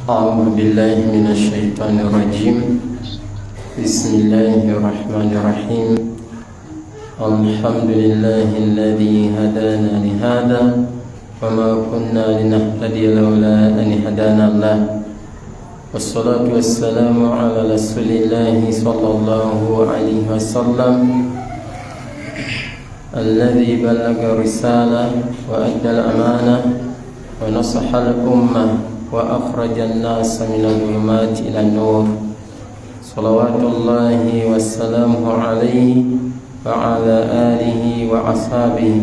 أعوذ بالله من الشيطان الرجيم. بسم الله الرحمن الرحيم. الحمد لله الذي هدانا لهذا وما كنا لنهتدي لولا أن هدانا الله، والصلاة والسلام على رسول الله صلى الله عليه وسلم الذي بلغ الرسالة وأدى الأمانة ونصح الأمة وأخرج الناس من الظلمات إلى النور، صلوات الله وسلامه عليه وعلى آله وأصحابه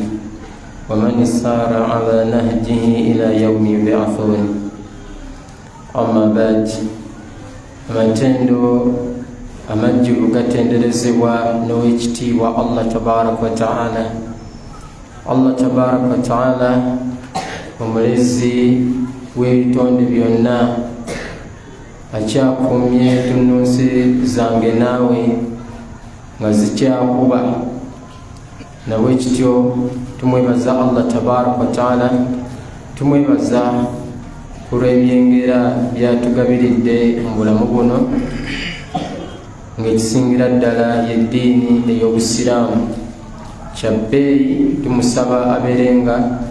ومن سار على نهجه إلى يوم يبعثون. أما بعد، amatendo amajjulu gatenderezebwa n'owekitiibwa Allah tabaraka wa ta'ala. Allah tabaraka wa ta'ala omulezi w'ebitonde byonna akyakumye tunnunsi zange naawe nga zikyakuba, nabwe kityo tumwebaza Allah tabaraka wa ta'ala, tumwebaza kulw'ebyengera byatugabiridde mu bulamu buno, ng'ekisingira ddala y'eddiini ey'obusiraamu. Kyabbeeyi tumusaba abeerenga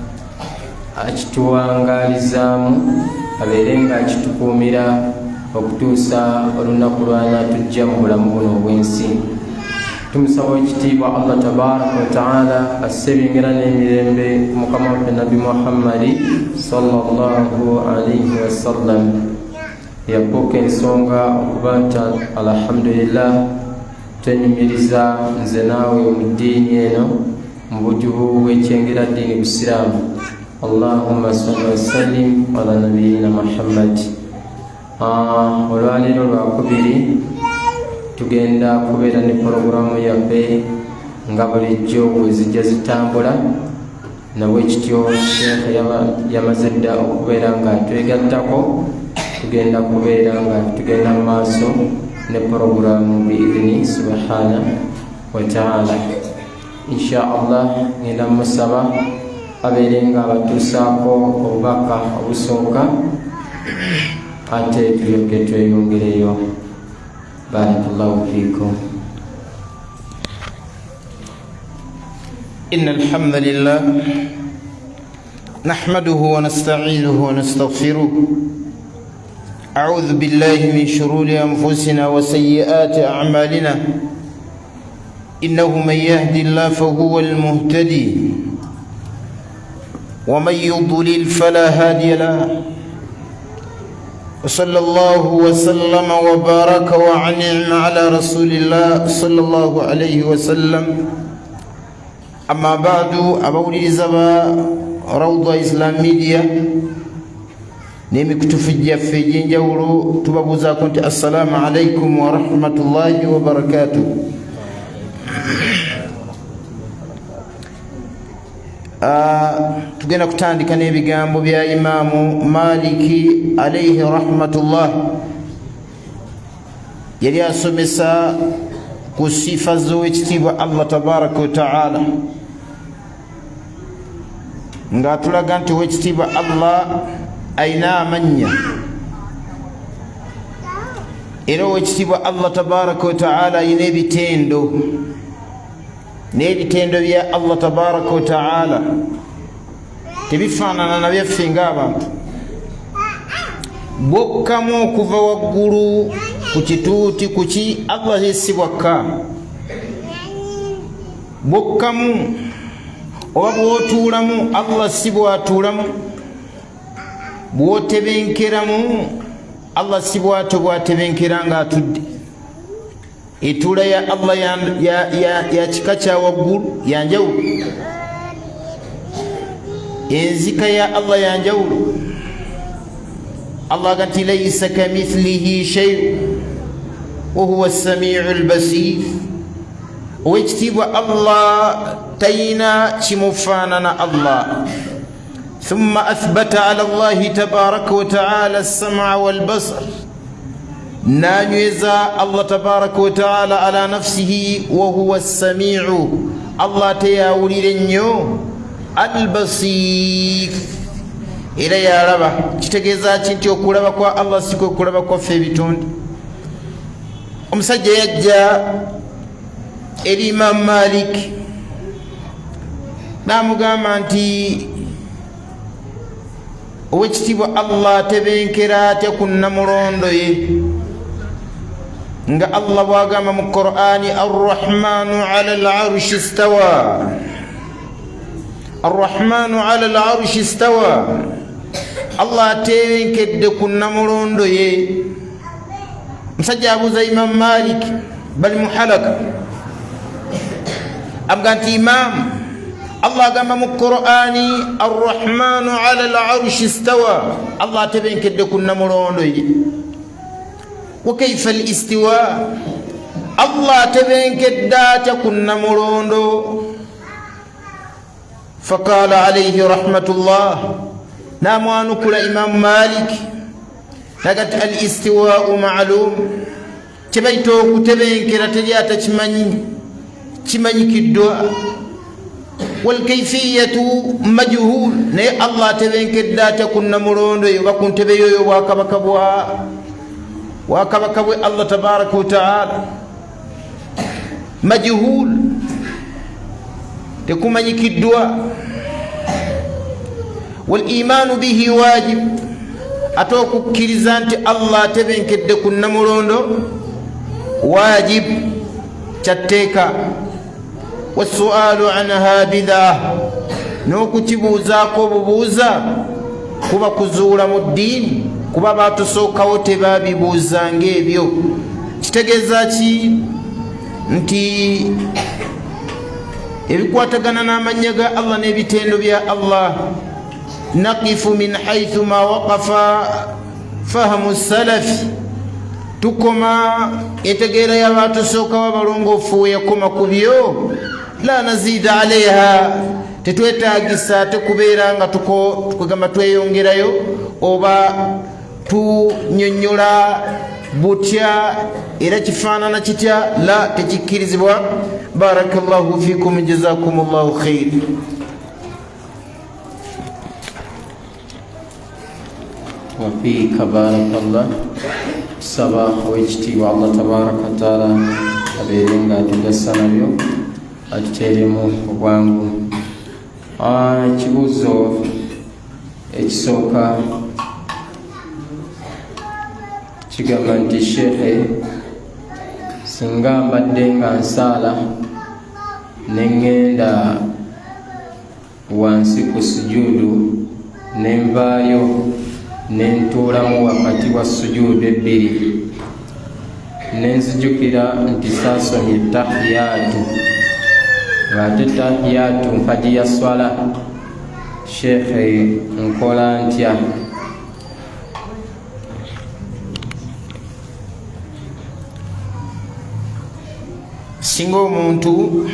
akituwangalizaamu, abeerenga akitukuumira okutuusa olunaku lw'anaatujja mu bulamu buno obw'ensi. Tumusaba ekitiibwa Allah tabaraka wa ta'ala assebengera n'emirembe mukama waffe Nabi Muhammad sallallahu alayhi wa sallam, yakuuka ensonga okuba nti alhamdulillah twenyumiriza nze naawe mu ddiini eno mu bujubu bw'ekyengera ddiini busiraamu. Allahumma salli wa sallim ala nabiyina Muhammad. Olwaleero lwakubiri tugenda kubeera ne porogaramu yaffe nga bulijjo bwe zijja zitambula, nabwe kityo Sheikh yamaze dda okubeera nga twegattako, tugenda kubeera nga tugenda mu maaso ne porogaramu biidhini subhana wa ta'ala. Insha Allah ngenda musaba abeere nga abatuusaako obubaka obusooka, ate tulyoke tweyongereyo. Barakallahu fiikum. إن الحمد لله نحمده ونستعينه ونستغفره، أعوذ بالله من شرور أنفسنا وسيئات أعمالنا، إنه من يهدي الله فهو المهتدي ومن يضلل فلا هادي له، وصلى الله وسلم وبارك وأنعم على رسول الله صلى الله عليه وسلم. أما بعد، أبولي زبا روضة إسلام ميديا نيمي كتفجي في جنجولو تبابوزا كنت السلام عليكم ورحمة الله وبركاته. tugenda kutandika n'ebigambo bya Imaamu Maliki alayhi rahmatullah. Yali asomesa ku sifa z'owekitiibwa Allah tabaraka wa ta'ala, ng'atulaga nti owekitiibwa Allah ayina amannya, era owekitiibwa Allah tabaraka wa ta'ala ayina ebitendo, n'ebitendo bya Allah tabaraka wa ta'ala tebifaanana na byaffe ng'abantu. Bwokkamu okuva waggulu ku kituuti kuki Allah si bwakka, bwokkamu oba bw'otuulamu Allah si bw'atuulamu, bw'otebenkeramu Allah si bw'ato bw'atebenkera ng'atudde. Etuula ya Allah ya kika kya waggulu yanjawulo, enzika ya Allah yanjawulo. Allah gati laysa kamithlihi shay wa huwa as-sami'u al-basir. Owekitiibwa Allah tayina kimufaanana Allah. ثم أثبت على الله تبارك وتعالى السمع والبصر، نانيزا الله تبارك وتعالى على نفسه وهو السميع، الله تياولي لنيو البصير، era yalaba. Kitegeeza ki nti okulaba kwa Allah siko okulaba kwaffe ebitonde. Omusajja yajja eri Imam Malik n'amugamba nti owekitiibwa Allah atebenkera atya ku namulondo ye nga Allah bwagamba mu Qur'ani arrahmanu ala al-arshi istawa. Arrahmanu ala al-arshi istawa. Allah atebenkedde ku namulondo ye. Musajja abuuza Imam Malik bali muhalaka avuga nti Imam, Allah agamba mu Qur'ani arrahmanu ala al-arshi istawa. Allah atebenkedde ku namulondo ye. Wa kayfa al-istiwa? Allah atebenkedde atya ku namulondo? Faqala alayhi rahmatullah, namwanukula Imam Malik nagati al-istiwa'u ma'lum, kyebayita okutebenkera teri atakimanyi, kimanyikiddwa. Wal kayfiyatu majhul, naye Allah atebenkedde atya ku namulondo yo oba ku ntebe yoyo bwakabaka bwe Allah tabaraka wa ta'ala, majhul, tekumanyikiddwa. Wal imanu bihi wajib, ate okukkiriza nti Allah atebenkedde ku namulondo wajib, kyatteeka. Wasualu anha bid'ah, n'okukibuuzaako obubuuza kuba kuzuula mu ddiini, kuba baatusookawo tebaabibuuzanga ebyo. Kitegeeza ki? Nti ebikwatagana n'amannya ga Allah n'ebitendo bya Allah, naqifu min haythu ma waqafa fahamu salafi, tukoma entegeera y'abaatusookawo abalongoofu we yakoma ku byo. La nazida alayha, tetwetaagisa tekubeera nga tukugamba tweyongerayo oba tunyonnyola butya era kifaanana kitya. La, tekikkirizibwa. Barakallahu fikum, jazakumullahu khair. Wafika barakallah. Saba owekitiibwa Allah tabaraka wa taala abeere nga atugasa nabyo, atuteeremu obwangu. Ekibuuzo ekisooka kigamba nti sheekhe, singa mbadde nga nsaala neŋŋenda wansi ku sujuudu nenvaayo nentuulamu wakati wa sujuudu ebbiri, nenzijukira nti saasomye tahiyatu, ng'ate tahiyatu mpagi ya swala, sheekhe nkola ntya? Singa omuntu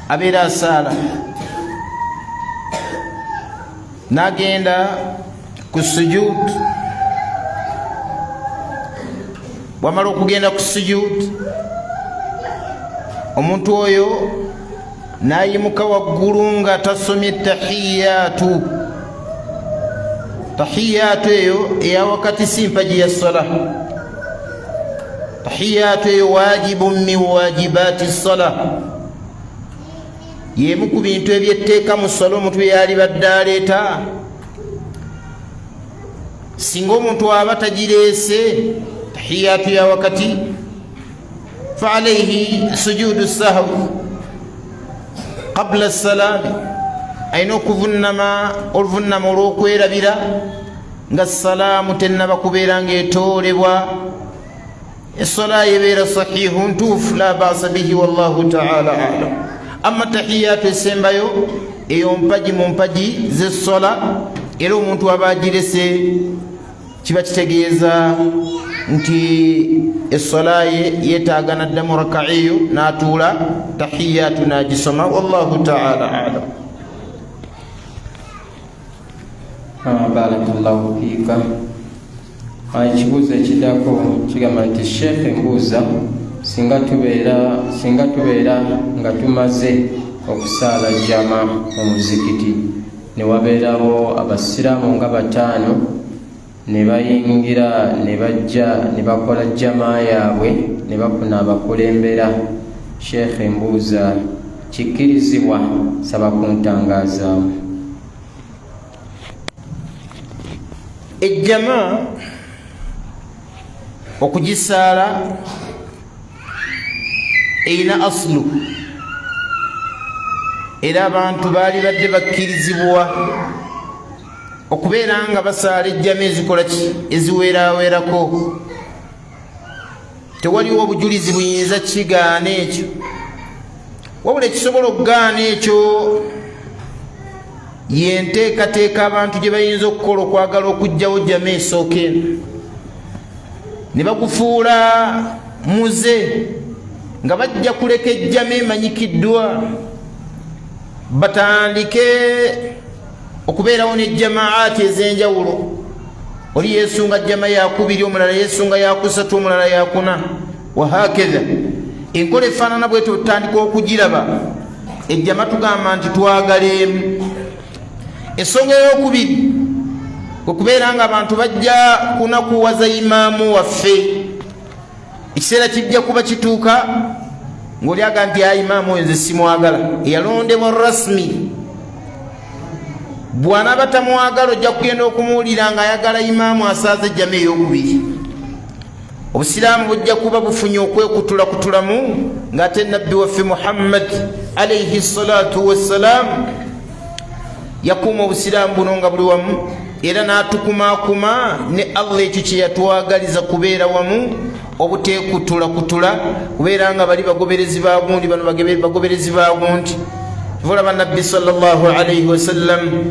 abeera asaala n'agenda ku sujuud, bw'amala okugenda ku sujuud, omuntu oyo n'ayimuka waggulu nga tasomye tahiyatu. Tahiyatu eyo eya wakati si mpagi ya swala. Tahiyatu eyo wajibun min wajibati ssala, yemu ku bintu ebyetteeka mu swala omuntu byalibadde aleeta. Singa omuntu aba tagireese tahiyatu ya wakati, fa alayhi sujudu sahwi qabla salaami, ayina okuvunnama oluvunnama olw'okwerabira nga salaamu tennaba kubeera ng'etoolebwa. Essola yebeera sahihu ntuufu, la baasa bihi, wallahu ta'ala a'lam. Amma tahiyatu esembayo eyo mpagi mu mpagi z'essola, era omuntu aba agirese kiba kitegeeza nti essola ye yeetaaga n'addamu raka eyo n'atuula tahiyatu n'agisoma, wallahu ta'ala a'lam. Barakallahu fiika. Ekibuuzo ekiddako kigamba nti sheekhe, mbuuza, singa tubeera nga tumaze okusaala jama mu muzikiti ne wabeerawo abasiraamu nga 5 ne bayingira ne bajja ne bakola jamaa yaabwe ne bafuna abakulembera. Sheekhe mbuuza kikkirizibwa saba kuntangazaamu. Ejjamaa okugisaala erina aslu era abantu baali badde bakkirizibwa okubeera nga basaala ejjama ezikola ki eziweeraweerako. Tewaliwo obujulizi buyinza kigaana ekyo, wabula ekisobola okugaana ekyo yenteekateeka abantu gye bayinza okukola okwagala okugjawo jjama esooka eno ne bagufuula muze nga bajja kuleka ejjama emanyikiddwa, batandike okubeerawo n'ejjamaati ez'enjawulo. Oli yeesunga jjama yakubiri, omulala yeesunga yakusatu, omulala yakuna, wahakeza. Enkola efaanana bwetyo tutandika okugiraba. Ejjama tugamba nti twagaleemu. Ensonga ey'okubiri okubeera nga abantu bajja kunakuwaza imaamu waffe, ekiseera kijja kuba kituuka ng'oli aga nti imaamu oyo nze simwagala, eyalondebwa rasmi. Bw'anaaba tamwagala ojja kugenda okumuwulira ng'ayagala imaamu asaaza ejjama ey'okubiri. Obusiraamu bujja kuba bufunye okwekutulakutulamu ng'ate nabbi waffe Muhammad alayhi salatu wassalaamu yakuuma obusiraamu buno nga buli wamu, era n'atukumaakuma ne Allah ekyo kye yatwagaliza kubeera wamu, obuteekutulakutula, kubeera nga bali bagoberezi ba gundi, bano bagoberezi ba gundi. Tulaba nabbi sallallahu alayhi wasallam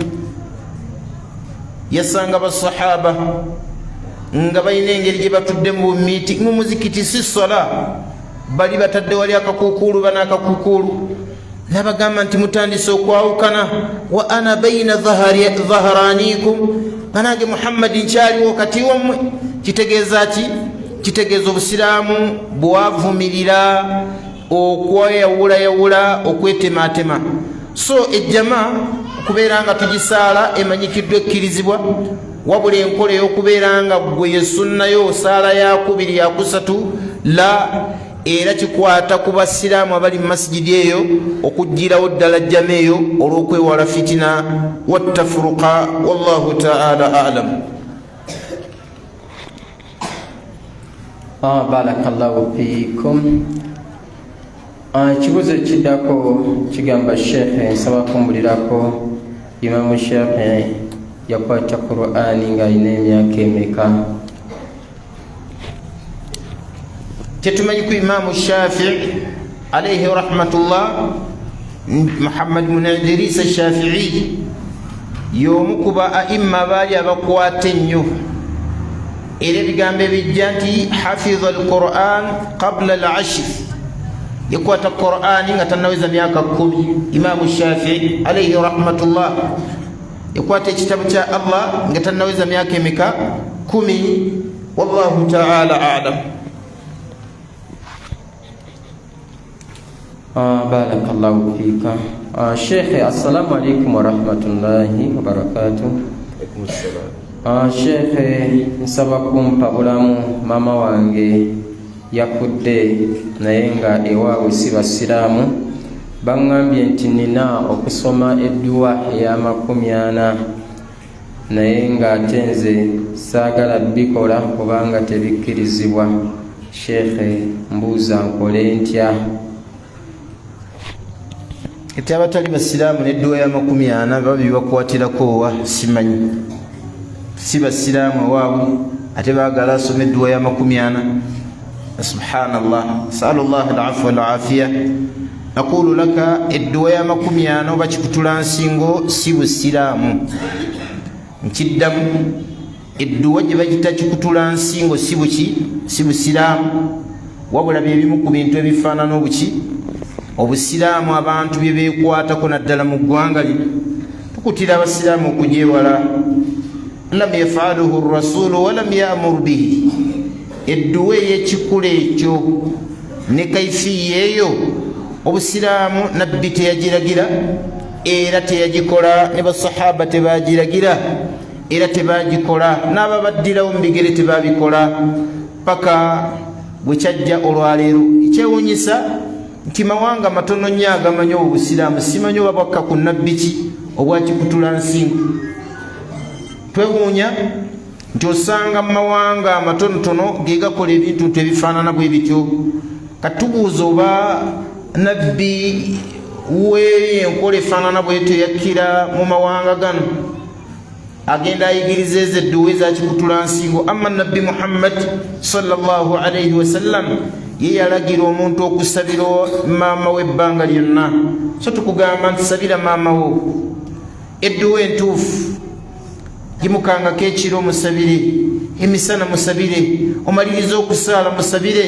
yasanga basahaba nga balina engeri gye batudde mu muzikiti, si sola, bali batadde wali akakuukulu banaakakuukulu, nabagamba nti mutandise okwawukana, wa ana baina dhahranikum, banange Muhammadi nkyaliwo kati wammwe. Kitegeeza ki? Kitegeeza obusiraamu bwavumirira okweyawulayawula, okwetematema. So ejjama okubeera nga tugisaala emanyikiddwa ekkirizibwa, wabula enkola ey'okubeera nga gwe yesunnayo osaala yakubiri yakusatu la, era kikwata ku basiraamu abali mu masigidi eyo okugirawo ddala jjama eyo olw'okwewala fitina wattafuruqa. Wallahu ta'ala a'lam. Barakallahu fiikum. Kibuzo ekiddako kigamba Sheekhe nsaba kumbulirako Imamu Shaafi'i yakwata Qur'ani ng'alina emyaka emeka? Tetumanyi ku Imamu Shaafi'i alayhi rahmatullah, Muhammad ibn Idris Shaafi'i y'omu ku ba a'imma baali abakwata ennyo, era ebigambo ebijja nti hafiza al-Qur'an qabla al-ashr, yakwata Qur'ani nga tannaweza myaka 10. Imamu Shaafi'i alayhi rahmatullah yakwata ekitabu kya Allah nga tannaweza myaka emeka? 10. Wallahu ta'ala a'lam. Barakallahu fika. Sheikh, assalamu alaikum wa rahmatullahi wa barakatuh. Sheikh, nsaba kumpa bulamu mama wange yakudde naye nga ewaabwe si basiraamu. Baŋŋambye nti nina okusoma edduwa ey'amakumi 40 naye ng'ate nze saagala bikola kubanga tebikkirizibwa. Sheikh, mbuuza nkole ntya? Ate abatali basiraamu n'edduwa ya40 babi bakwatirako wa simanyi, si basiraamu awaabwe ate baagala asoma edduwa ya40. Subhanallah, sallallahu al'afwa wal afiya. Aqulu laka edduwa ya40 bakikutula nsingo si busiraamu. Nkiddamu, edduwa gye bagita kikutula nsingo si buki, si busiraamu, wabula bye bimu ku bintu ebifaanana obuki, obusiraamu abantu bye beekwatako naddala mu ggwanga lino. Tukutira abasiraamu okugyewala. Lam yafaluhu rasulu walam yamur bihi. Edduwa ey'ekikula ekyo ne kaifiya eyo obusiraamu nabbi teyagiragira, era teyagikola ne basahaba tebagiragira era tebagikola n'ababaddirawo mu bigere tebabikola paka bwe kyajja olwaleero. Ekyewuunyisa nti mawanga matono nnyo agamanyi obusiraamu simanyi oba bwakka ku nabbi ki obwakikutula nsingo. Twewuunya nti osanga mu mawanga amatonotono ge gakola ebintu ebifaanana bwe bityo. Katubuuza oba nabbi w'enkola efaanana bwetyo yakkira mu mawanga gano agenda ayigiriza ezo edduwa ezakikutula nsingo. Amma nabbi Muhammad sallallahu alayhi wasallam ye yalagira omuntu okusabira maama we ebbanga lyonna. So tukugamba nti sabira maama wo edduwa entuufu, gimukangako ekiro musabire, emisana musabire, omaliriza okusaala musabire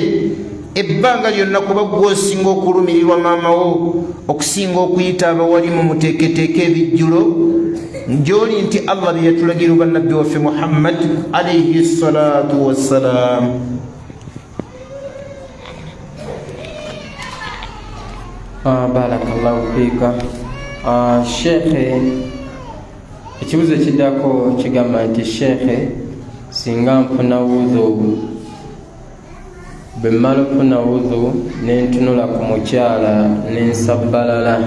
ebbanga lyonna, kuba gwe osinga okulumirirwa maama wo okusinga okuyita abawalimu muteeketeeke ebijjulo njoli nti Allah bye yatulagira bannabbi waffe Muhammad alayhi salatu wassalam. Barakallahu fika. Shekhe, ekibuzo ekiddako kigamba nti shekhe, singa nfuna wudhu, bwe mmala okufuna wudhu nentunula ku mukyala nensabbalala,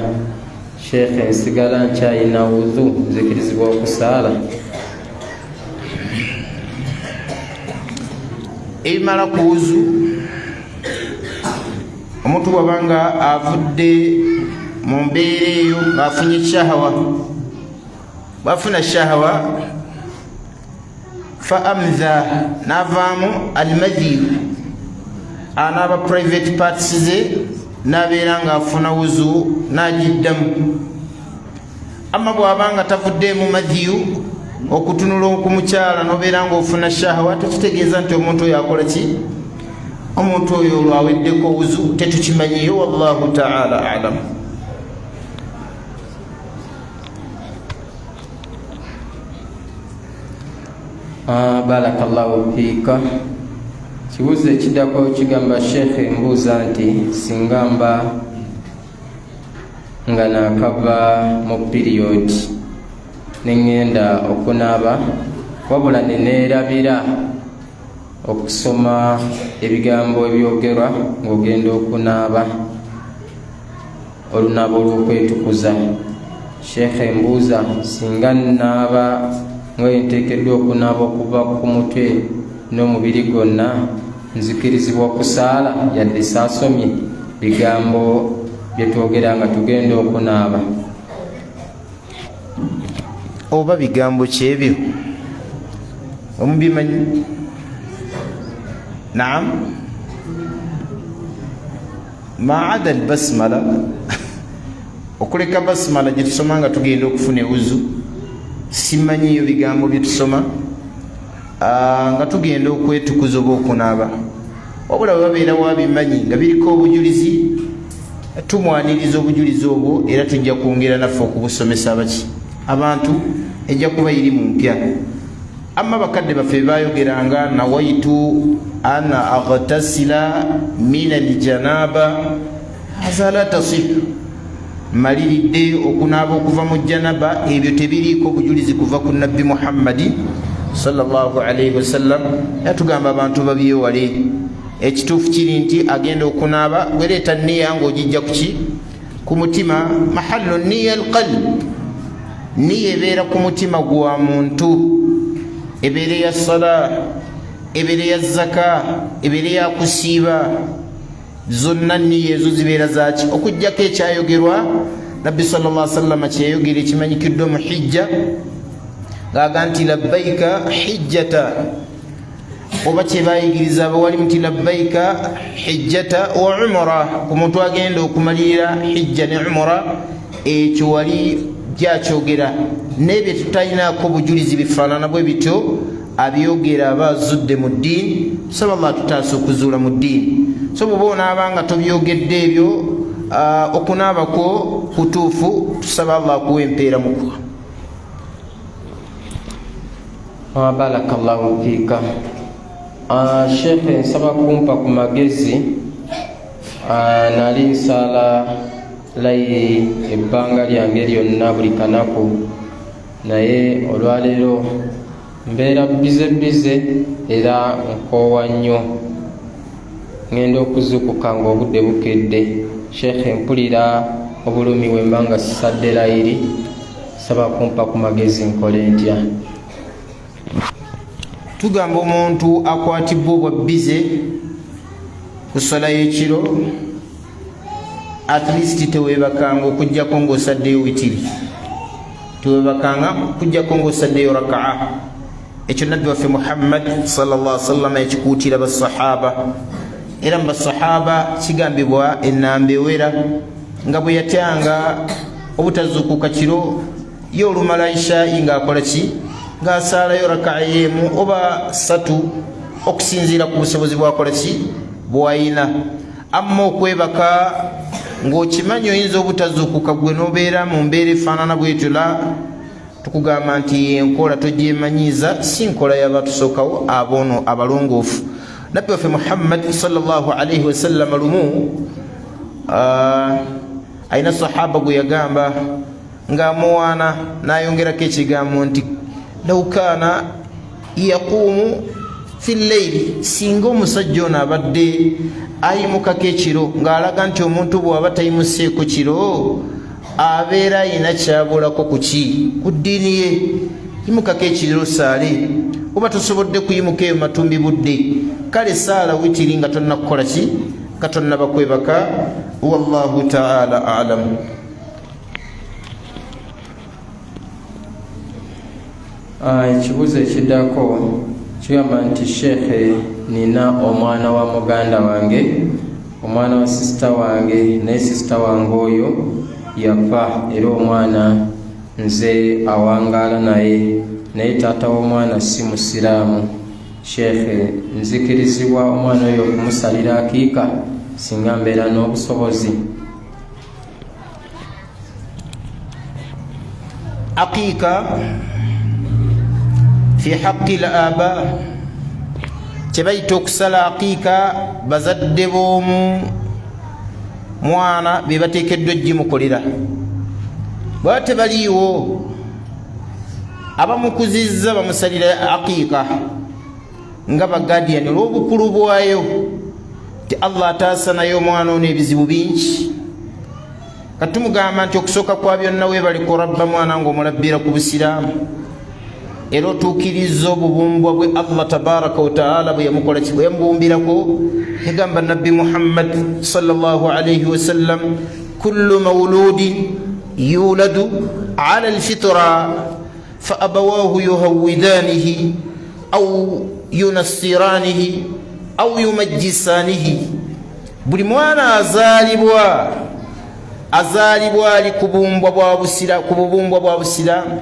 shekhe nsigala nkyayina wudhu, nzikirizibwa okusaala? Ebimala ku wuzu, omuntu bw'abanga avudde mu mbeera eyo ng'afunye shahawa, bw'afuna shahawa fa amdha n'avaamu almadhiyu, anaaba private parts ze n'abeera ng'afuna wuzu n'agiddamu. Amma bw'abanga tavudde mu madhiyu, okutunula ku mukyala n'obeera ng'ofuna shahawa, tekitegeeza nti omuntu oyo akola ki? Omuntu oyo olwaweddeko wuzu tetukimanyiyo, wallahu ta'ala a'lam. Barakallahu fika. Kibuzo ekiddako kigamba shekhe, mbuuza nti singa mba nga nakava mu period nengenda okunaaba, wabula neneerabira okusoma ebigambo ebyogerwa ng'ogenda okunaaba, olunaaba olw'okwetukuza. Shekhe, mbuuza singa naaba nga nteekeddwa okunaaba okuva ku mutwe n'omubiri gwonna, nzikirizibwa okusaala yadde saasomye bigambo bye twogera nga tugenda okunaaba? Oba bigambo kyebyo omubimanyi? Naam, maada albasmala, okuleka basmala gye tusoma nga tugenda okufuna ewuzu, simanyiyo bigambo bye tusoma nga tugenda okwetukuza oba okunaaba. Wabula bwe babeera wabimanyi nga biriko obujulizi, tumwaniriza obujulizi obwo, era tujja kwongera naffe okubusomesa abaki abantu, ejja kuba irimu mpya. Amma bakadde baffe bayogeranga nawaitu ana aghtasila min aljanaba, haza la tasihu, maliridde okunaaba okuva mu janaba, ebyo tebiriiko bujulizi kuva ku nabbi Muhammadi sallallahu alayhi wasallam. Yatugamba abantu babyewale. Ekituufu kiri nti agenda okunaaba, wereeta niya ng'ogijja kuki? Ku mutima. Mahallu niya alqalb, niya ebeera ku mutima gwa muntu, ebeera ya sala, ebeera ya zaka, ebeera ya kusiiba, zonna niya ezo zibeera zaki? Okujjako ekyayogerwa nabbi sallallahu alayhi wasallam kyeyayogera ekimanyikiddwa mu hijja, ng'aga nti labbaika hijjata, oba kyebayigiriza abawalimu nti labbaika hijjata wa umra, ku muntu agenda okumalirira hijja ne umra, ekyo wali gyakyogera. N'ebyo tutalinaako bujulizi bifaanana bwe bityo, abyogera aba azudde mu ddiini. Tusaba Allah tutaasa okuzuula mu ddiini. So bw'oba onaabanga tobyogedde ebyo, okunaabako kutuufu, tusaba Allah akuwa empeera mukuwa. Barakallahu fika. Shekhe, nsaba kumpa ku magezi. Nali nsala layi ebbanga lyange lyonna buli kanaku, naye olwaleero mbeera bize era nkoowa nnyo. Ngenda okuzukuka ng'obudde bukedde. Sheekhe, mpulira obulumi bwe mba nga sisadde layiri, saba kumpa ku magezi nkole ntya? Tugamba omuntu akwatibwa obwa bize ku ssala y'ekiro, at least teweebakanga okugjako ng'osaddeyo witiri, teweebakanga okugjako ng'osaddeyo rakaa. Ekyo nabbi waffe Muhammad sallallahu alaihi wasallam yakikuutira basahaba, era mu basahaba kigambibwa ennamba ewera nga bwe yatyanga obutazuukuka kiro ye olumala ishaa'i ng'akola ki? Ng'asaalayo rakaa y'emu oba ssatu okusinziira ku busobozi bwakola ki? Bw'ayina. Amma okwebaka ng'okimanyi oyinza obutazuukuka gwe n'obeera mu mbeera efaanana bw'etyo, la tukugamba nti enkola togyemanyiiza si nkola y'abatusookawo aboono abalongoofu. Nabbi waffe Muhammad sallallahu alaihi wasallam lumu ayina sahaba gwe yagamba ng'amuwaana n'ayongerako ekigambo nti law kaana yaquumu fi lleyli, singa omusajja ono abadde ayimukako ekiro ng'alaga nti omuntu bw'aba tayimuseeko kiro abeera ayina kyabulako ku ki? Ku ddiini ye. Yimukako ekiro saale, oba tosobodde kuyimuka eyo matumbi budde, kale saala witiri nga tonna kukola ki? Nga tonnaba kwebaka. Wallahu ta'ala a'lam. Ekibuuzo ekiddako kigamba nti Sheekhe, nina omwana wa muganda wange, omwana wa sisita wange, naye sisita wange oyo yafa, era omwana nze awangaala naye taata w'omwana si musiraamu. Sheekhe, nzikirizibwa omwana oyo okumusalira akiika singa mbeera n'obusobozi? Akiika fi haqqi al-aba, kyebayita okusala akiika bazadde b'omu mwana be bateekeddwa gimukolera. Bwaba tebaliiwo abamukuzizza bamusalira akiika nga bagadiyani olw'obukulu bwayo, ti Allah ataasa naye omwana ono ebizibu bingi. Katumugamba nti okusooka kwa byonna weebale kurabba mwana ng'omulabbira ku busiraamu, era otuukiriza obubumbwa bwe Allah tabaraka wa taala bwe yamukola ki? Bwe yamubumbirako. Yagamba nabbi Muhammad sallallahu alaihi wasallam, kullu mawludin yuladu ala alfitra fa abawahu yuhawwidanihi au yunassiranihi au yumajjisanihi. Buli mwana azaalibwa ali ku bubumbwa bwa busiraamu,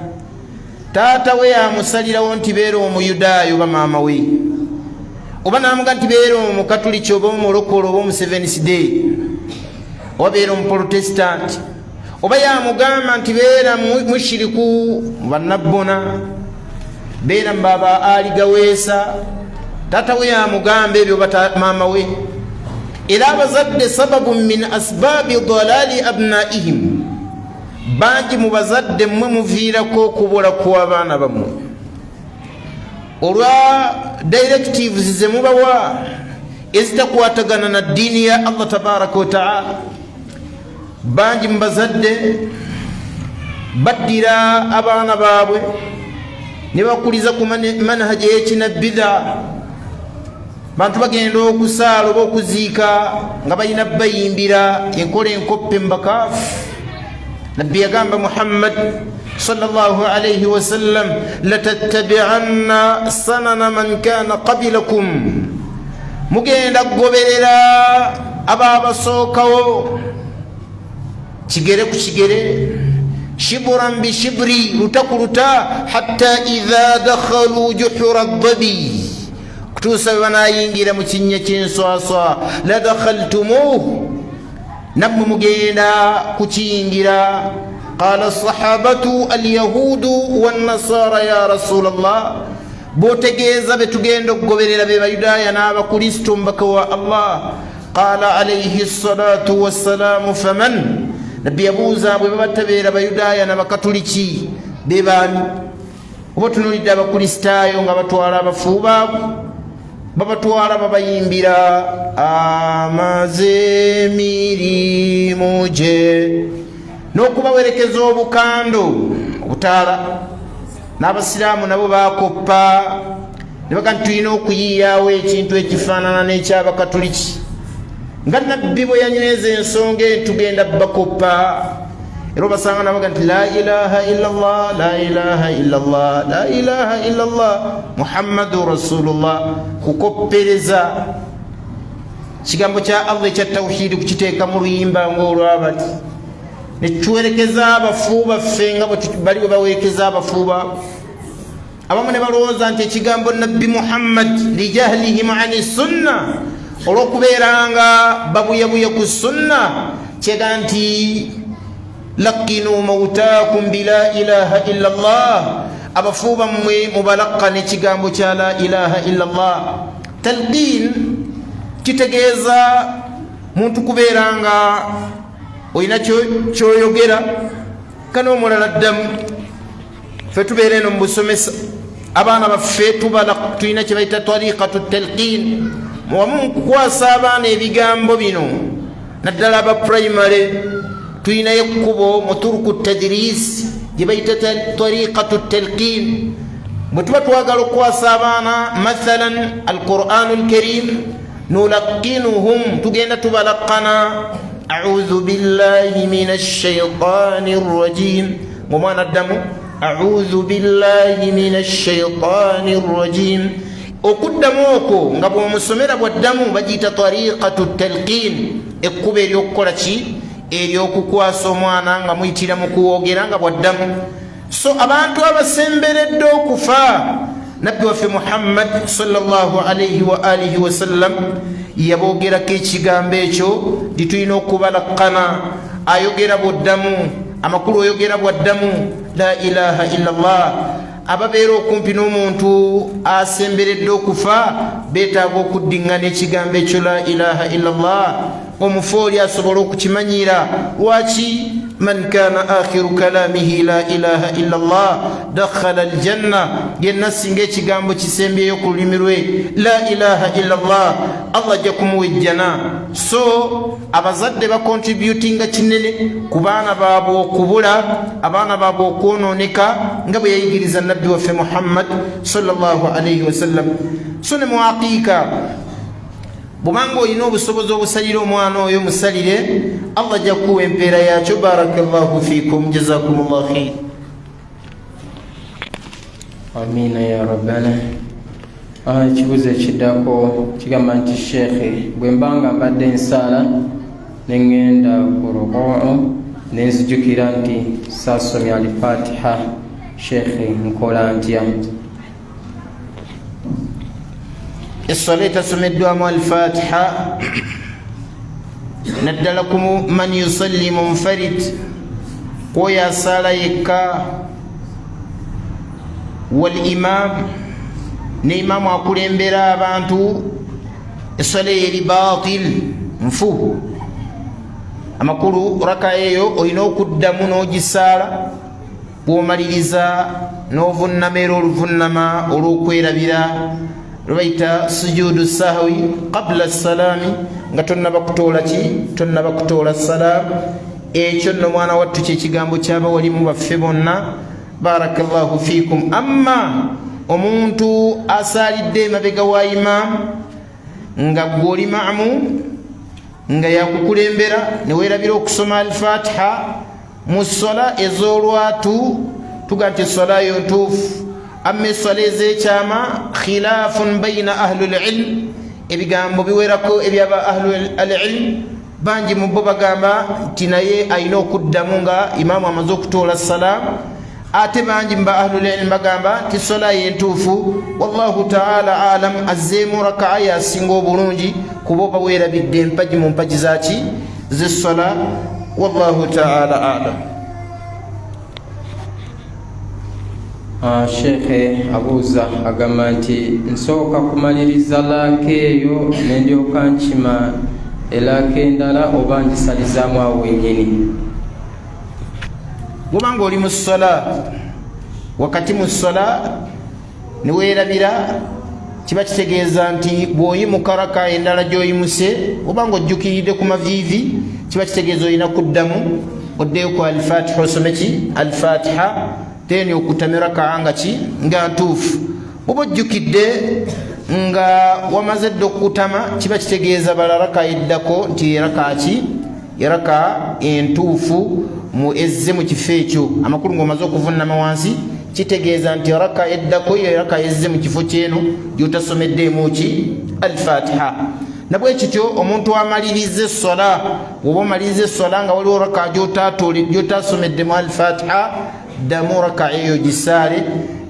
taata we yamusalirawo nti beera omuyudaayo oba maama we, oba namuga nti beera omukatuliki oba omulokole oba omuseventh day, oba beera omuprotestant, oba yamugamba nti beera mushiriku bannabbona, beera mbaba aligaweesa, taata we yamugamba ebyo oba maama we. Era abazadde sababu min asbaabi dalaali abnaihim, bangi mu bazadde mmwe muviirako okubula kw'abaana bammwe olwa directives ze mubawa ezitakwatagana na ddiini ya Allah tabaraka wa taala. Bangi mu bazadde baddira abaana baabwe ne bakuliza ku manhaji y'ekinabbidaa. Bantu bagenda okusaala oba okuziika nga balina bayimbira enkola enkoppe mbakaafu. Nabbi yagamba Muhammad sallallahu alayhi wasallam, latattabi'anna sanana man kana qabilakum, mugenda kugoberera ababasookawo kigere ku kigere, shibran bi shibri, luta ku luta, hatta idha dakhalu juhura dhabi, kutuusa banayingira mu kinnya ky'enswaswa, la dakhaltumuhu, nammwe mugenda kukiyingira. Qala sahabatu alyahudu wannasara ya rasulallah, botegeeza betugenda okugoberera be bayudaaya n'abakristo mbaka wa Allah. Qala alayhi salatu wassalamu, faman, nabbi yabuuza bwe babattabeera abayudaaya n'abakatuliki be baani oba tunuulidde abakristaayo nga batwala abafu baabwe babatwala babayimbira amaze emirimu gye n'okubawerekeza obukando obutaala n'abasiraamu nabo bakoppa ne baga nti tulina okuyiiyaawo ekintu ekifaanana n'ekyabakatuliki nga nabbi bwe yanyweza ensonga tugenda bakoppa era obasanga nabaga nti la ilaha illallah la ilaha illallah la ilaha illallah muhammadu rasulullah kukoppereza kigambo kya allah ekya tawhidi kukiteeka mu luyimba ng'olwabati netuwerekeza abafu baffe nga bali bwe bawerekeza abafu baabwe abamu ne balowooza nti ekigambo nabbi muhammad lijahlihim ani sunna olw'okubeera nga babuyabuya ku sunna kyega nti lakinu mautaakum bila ilaha illa allah abafu bammwe mubalaqana ekigambo kya la ilaha illa allah talqin kitegeeza muntu kubeera nga olina kyoyogera kana omulala ddamu ffe tubeera eno mu busomesa abaana baffe tulina kye bayita tariqatu talqin muwamu mukukwasa abaana ebigambo bino naddala aba primary tulinayo ekkubo mu turuku tadris gye bayita tariqatu talqin bwe tuba twagala okukwasa abaana mathalan alquranu alkarim nulaqinuhum tugenda tubalaqana أعوذ بالله من الشيطان الرجيم وما ندمو أعوذ بالله من الشيطان الرجيم okuddamoko nga bw'omusomera bw'addamu bagiyita tariqatu talqin ekkuba ery'okukola ki ery'okukwasa omwana nga muyitira mu kuwogera nga bw'addamu so abantu abasemberedde okufa nabbi waffe muhammad sallallahu alayhi wa alihi wasallam yaboogerako ekigambo ekyo litulina okubalaqana ayogera bw'oddamu amakulu oyogera bw'addamu la ilaha illallah ababeera okumpi n'omuntu asemberedde okufa beetaaga okuddiŋŋana ekigambo ekyo la ilaha illallah omufu oli asobola okukimanyiira lwaki man kana akhiru kalamihi la ilaha illallah dakhala aljanna yenna singa ekigambo kisembyeyo ku lulimi lwe la ilaha illallah allah ajja kumuwa ejjana so abazadde bakontributinga kinene ku baana baabwe okubula abaana baabwe okwonooneka nga bwe yayigiriza nabbi waffe muhammad sallallahu alayhi wasallam so ne muaqiika bw'obanga olina obusobozi obusalira omwana oyo musalire allah ajja kukuwa empeera yakyo barakallahu fikum jazakumullah khair amina ya rabbana ekibuzo ekiddako kigamba nti sheekhe bwe mbanga mbadde ensala neŋŋenda ku rukuu nenzijukira nti saasomya alifatiha sheekhe nkola ntya الصلاة تسمدوا الفاتحة ندلكم من يصلي منفرد ويا صلايك والإمام نيمام أقول إمبرا بانتو الصلاة باطل مفو أما قولوا ركايو وينو قدامو نوجي الصلاة بوماليزا نوفن نميرو الفنما ولوكوير بلا rubaita sujudu sahwi qabla salami nga tonnaba kutoola ki tonnaba kutoola salam ekyo nno mwana wattu kyekigambo ky'abawalimu baffe bonna barakallahu fikum amma omuntu asaalidde emabega wa imaamu nga gw'oli maamu nga yakukulembera ne weerabira okusoma alfatiha mu sola ez'olwatu tuga nti sola yo ntuufu amma essola ez'ekyama khilafun bayina ahlul ilm ebigambo biwerako ebyaba ahlul ilm bangi mu bo bagamba nti naye alina okuddamu nga imaamu amaze okutoola salaamu ate bangi mu ba ahlul ilm bagamba nti sola yentuufu wallahu taala alam azzeemu rakaa yasinga obulungi kuba oba weerabidde empagi mu mpagi zaki z'essola wallahu taala alam sheekhe abuuza agamba nti nsooka kumaliriza laaka eyo nendyoka nkima elaaka endala oba ngisalizaamu awo wennyini wobanga oli mu ssala wakati mu ssala ne weerabira kiba kitegeeza nti bw'oyimuka raka endala gy'oyimuse obanga ojjukiridde ku maviivi kiba kitegeeza olina kuddamu oddeyo ku alfatiha osome ki alfatiha then okutamya raka nga ntuufu. bw'oba ojjukidde nga wamaze dde okutama kiba kitegeeza bala raka eddako nti eraka entuufu ezze mu kifo ekyo. amakulu ng'omaze okuvunnama wansi kitegeeza nti raka eddako yo raka ezze mu kifo kyeno gyotasomeddeemu ki alfatiha. nabwe kityo omuntu amaliriza essola oba omaliriza essola nga waliwo raka gyotasomeddeemu alfatiha ddamu raka eyo gisaale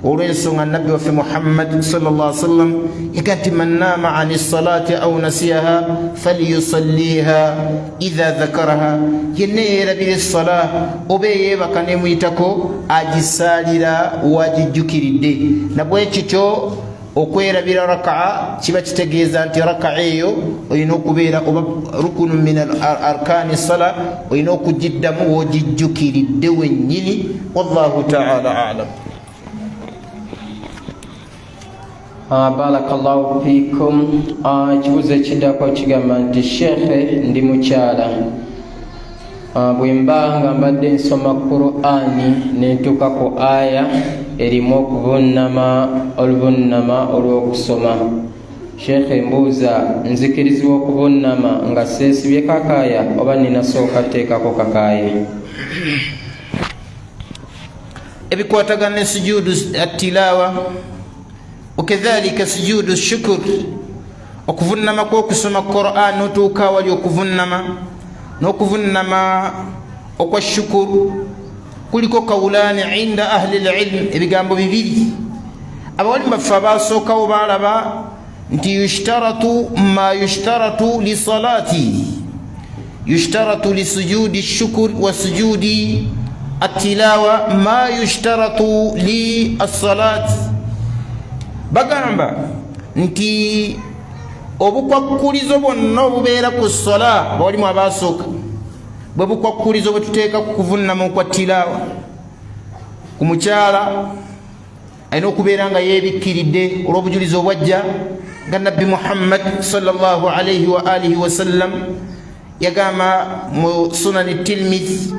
olw'ensonga nabbi waffe muhammad sallallahu alaihi wasallam yaga nti man naama ani salati au nasiyaha falyusalliha idha dhakaraha, yenna yeerabira essola oba eyeebaka nemuyitako agisaalira wagijjukiridde. nabwe kityo okwerabira raka'a kiba kitegeeza nti raka'a eyo olina okubeera oba rukunu min arkaani sala olina okugiddamu wogijjukiridde wennyini. wallahu ta'ala a'lam. barakallahu fikum. Ekibuuzo ekiddako kigamba nti sheekhe ndi mukyala, bwe mba nga mbadde nsoma Qur'ani nentuuka ku aya erimu okuvunnama oluvunnama olw'okusoma. sheekhe mbuuza nzikirizibwa okuvunnama nga seesibye kakaaya oba ninasooka teekako kakaaya? ebikwatagana ne sujudu attilawa wakadhalika sujudu shukur, okuvunnama kw'okusoma Qur'an notuuka wali okuvunnama n'okuvunnama okwa shukuru kuliko kawulaani inda ahli al-ilm, ebigambo bibiri. abawalimu baffe abasookawo baalaba nti yushtaratu ma yushtaratu li salati, yushtaratu li sujudi shukur wa sujudi attilawa ma yushtaratu li as-salati. bagamba nti obukwakkulizo bwonna obubeera ku sola bawalimu abasooka bwe bukwakkulizo bwe tuteeka ku kuvunnama okwa tilaawa. ku mukyala alina okubeera nga yeebikkiridde olw'obujulizi obwajja nga nabbi muhammad sallallahu alaihi wa alihi wasallam yagamba mu sunani tirmidhi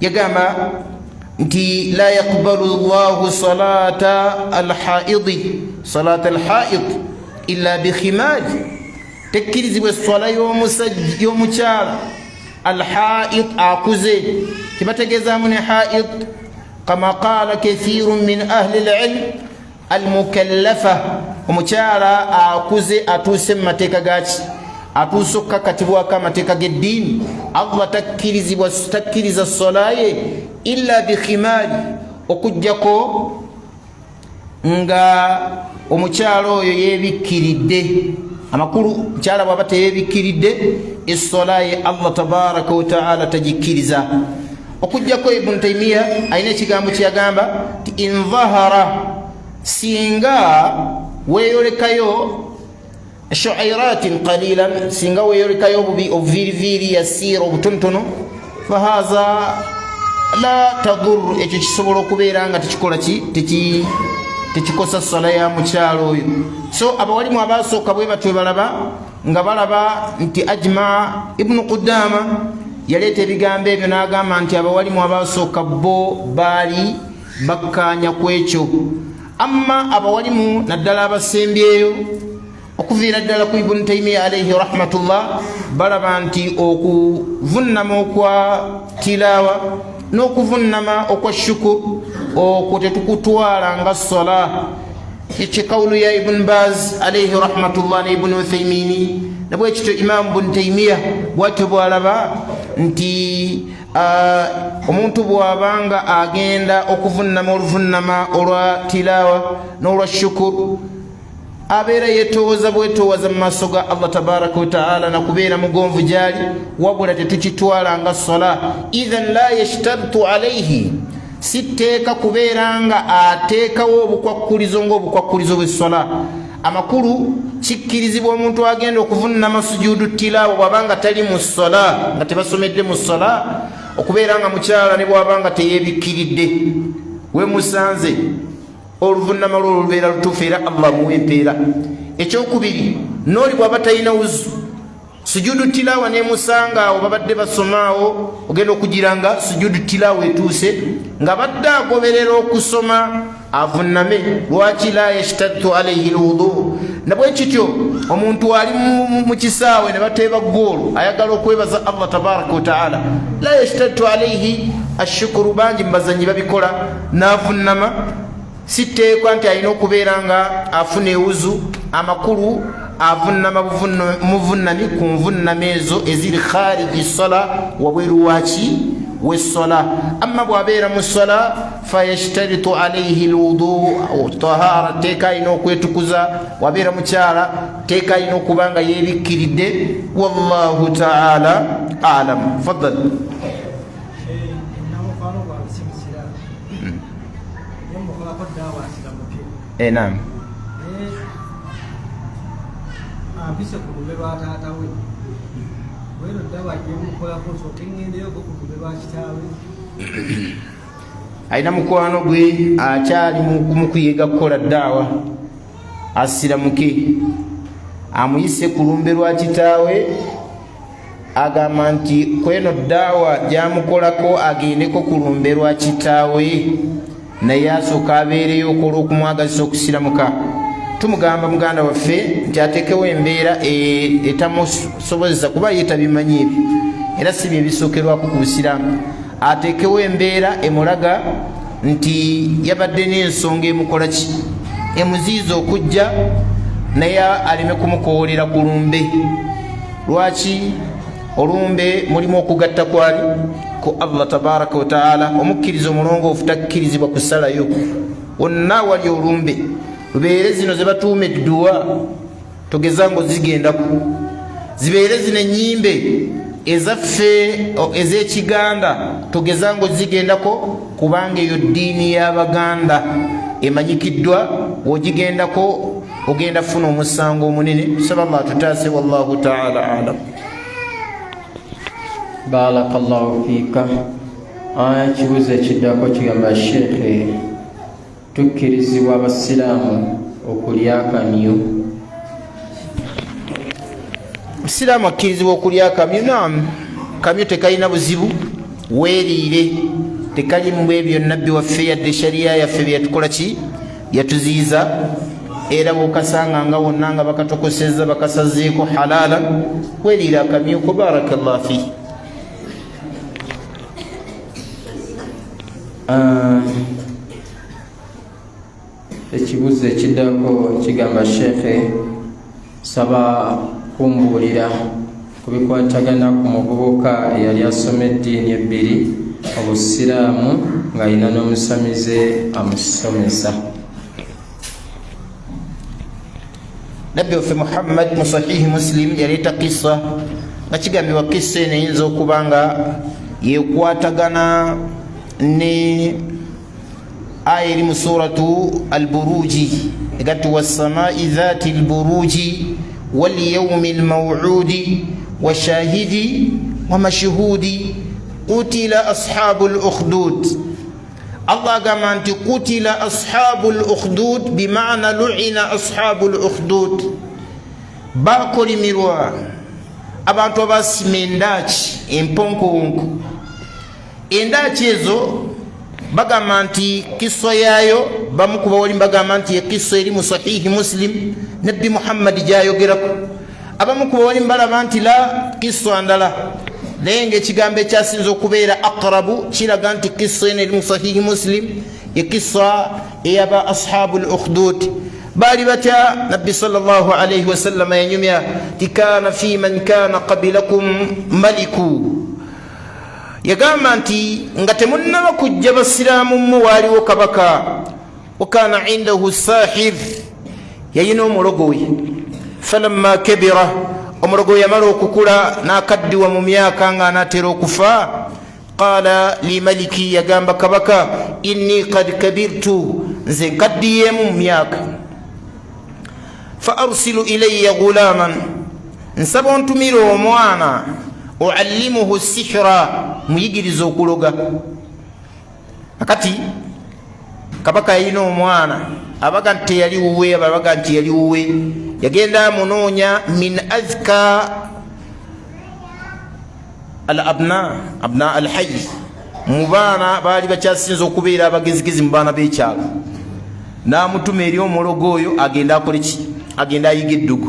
yagamba nti la yaqbalu llahu salata alhaidi illa bikhimari, tekkirizibwa eswala y'omukyala alhaid akuze. kibategeezaamu ne haid kama qaala kathirun min ahli alilm almukallafa, omukyala akuze atuuse mu mateeka gaki atuuse okukakatibwako amateeka g'eddiini. allah takkiriza solaye illa bikhimari, okujjako nga omukyala oyo yeebikkiridde. amakulu mukyala bw'aba teyeebikkiridde essolaye allah tabaraka wataala tagikkiriza. okujjako ibunu taimiya alina ekigambo kyeyagamba ti in dhahara, singa weeyolekayo shu'iratin qalilan, singa weeyolekayo obuviiriviiri yasiira obutonotono, fahaza la tadur, ekyo kisobola okubeera nga tekikola tekikosa sola ya mukyalo oyo. so abawalimu abasooka bwe batwe balaba nga balaba nti ajma ibnu qudama yaleeta ebigambo ebyo n'agamba nti abawalimu abasooka bo baali bakkaanya ku ekyo. amma abawalimu naddala abasembyeyo okuviira ddala ku ibunu taimiya alaihi rahmatullah balaba nti okuvunnama okwa tilaawa n'okuvunnama okwa shukuru okwo tetukutwala nga sola. ekikawulu ya ibn baz alaihi rahmatullah ne ibn uthaimini nabwe ekito imamu ibn taimiya bwatyo bwalaba nti omuntu bwabanga agenda okuvunnama oluvunnama olwa tilaawa n'olwa shukuru abeera yetoowaza bwetoowaza mu maaso ga allah tabaraka wataala nakubeera mugonvu gyali, wabula tetukitwala nga sola. idhan la yashtartu alaihi, sitteeka kubeera nga ateekawo obukwakkulizo ng'obukwakkulizo bw'essola. amakulu kikkirizibwa omuntu agenda okuvunama sujudu tilawa bwabanga tali mu ssola nga tebasomedde mu ssola okubeera nga mukyala ne bwabanga teyebikkiridde wemusanze oluvunama lwo lubeera lutuufu era allah muwa empeera. Ekyokubiri nooli bwaba talina wuzu sujudu tilawa nemusanga awo babadde basomaawo ogenda okugira nga sujudu tilawa etuuse nga badde agoberera okusoma avuname. Lwaki la yashtaddu alayhi lwudu? nabwe kityo omuntu ali mu kisaawe ne bateeba goolu ayagala okwebaza allah tabaraka wataala la yashtaddu alayhi ashukuru. bangi mbazanyi babikola navunama siteekwa nti alina okubeera nga afuna ewuzu. amakulu avunama muvunami ku nvunama ezo eziri khariji sola wabweru waki wessola. amma bwabeera mu sola fayashtaritu alayhi lwudu tahara, teeka alina okwetukuza. bwabeera mukyala teeka alina okuba nga yebikkiridde. wallahu taala alam. faddal. naam. Bisa kulumbe lwa taata we weno ddawa ajemukolako soke ngendeyo go kulumbe lwa kitaawe. alina mukwano gwe akyali mukuyiga kukola ddaawa asiramuke amuyise kulumbe lwa kitaawe agamba nti kweno ddaawa gyamukolako agendeko kulumbe lwa kitaawe naye asooka abeereyo okola okumwagazisa okusiramuka. tumugamba muganda waffe nti atekewo embeera etamusobozesa kuba yetabimanyi ebyo era si bye bisookerwako ku busiraamu. atekewo embeera emulaga nti yabadde n'ensonga emukola ki emuziiza okujja naye aleme kumukoolera ku lumbe. lwaki? olumbe mulimu okugatta kwali ku allah tabaraka wataala. omukkiriza omulongoofu takkirizibwa kusalayo wonna wali olumbe. lubeere zino zebatuuma edduwa togeza ngo zigendako, zibeere zino ennyimbe ezaffe ez'ekiganda togeza ngo zigendako kubanga eyo ddiini y'abaganda emanyikiddwa. wogigendako ogenda funa omusango omunene. sallallahu tutaase wallahu taala alam. barakallahu fiika. kibuuzo ekiddako kigamba sheekhe, tukkirizibwa abasiraamu okulya akamyu? musiraamu akkirizibwa okulya akamyu? naam. kamyu tekalina buzibu, weeriire, tekalimu ebyo nabbi waffe yadde shariya yaffe byeyatukola ki yatuziiza. era bwokasanga nga wonna nga bakatokoseza bakasazeeko halaala, weeriire akamyu ko. barakallahu fihi. ekibuuzo ekiddako kigamba sheekhe, saba kumbuulira ku bikwatagana ku muvubuka eyali asoma eddiini ebbiri, obusiraamu ng'alina n'omusamize amusomesa. nabbi waffe muhammad mu sahihi muslim yaleeta kisa nga kigambibwa kisa eno eyinza okuba nga yekwatagana ne aya eri mu suratu alburuji egati wassamai dhati alburuji walyaumi almawudi washahidi wamashhudi qutila ashabu alukhdud. allah agamba nti qutila ashabu alukhdud bimaana luina ashabu alukhdud. bakolimirwa abantu abasima endaaki emponkonko. endaaki ezo bagamba nti kiswa yaayo bamu ku bawalimu bagamba nti ekiswa eri mu sahihi muslim nabbi muhammadi gyayogerako. abamu ku bawalimu balaba nti la kiswa ndala, naye ngaekigambo ekyasinza okubeera aqrabu kiraga nti kiswa eno eri mu sahihi muslim ekiswa eyaba ashabu al-ukhdud. baali batya? nabbi sallallahu alayhi wasallam yanyumya ti kana fi man kana qabilakum maliku. yagamba nti nga temunnaba kujja basiraamu mu waaliwo kabaka. wakana indahu sahir, yayina omulogo we. falamma kabira, omulogo we yamala okukula n'akaddiwa mu myaka nga anaatera okufa. qala li maliki, yagamba kabaka, inni qad kabirtu, nze nkaddiyeemu mu myaka. fa arsilu ilayya ghulaman nsaba ontumira omwana uallimuhu sihra muyigiriza okuloga. akati kabaka yalina omwana abaga nti teyali wuwe abaga nti yali wuwe yagenda amunoonya min azka al abna al hayy mu baana baali bakyasinza okubeera abagezigezi mu baana b'ekyalo n'amutuma eri omulogo oyo agenda akoleki agenda ayiga eddogo.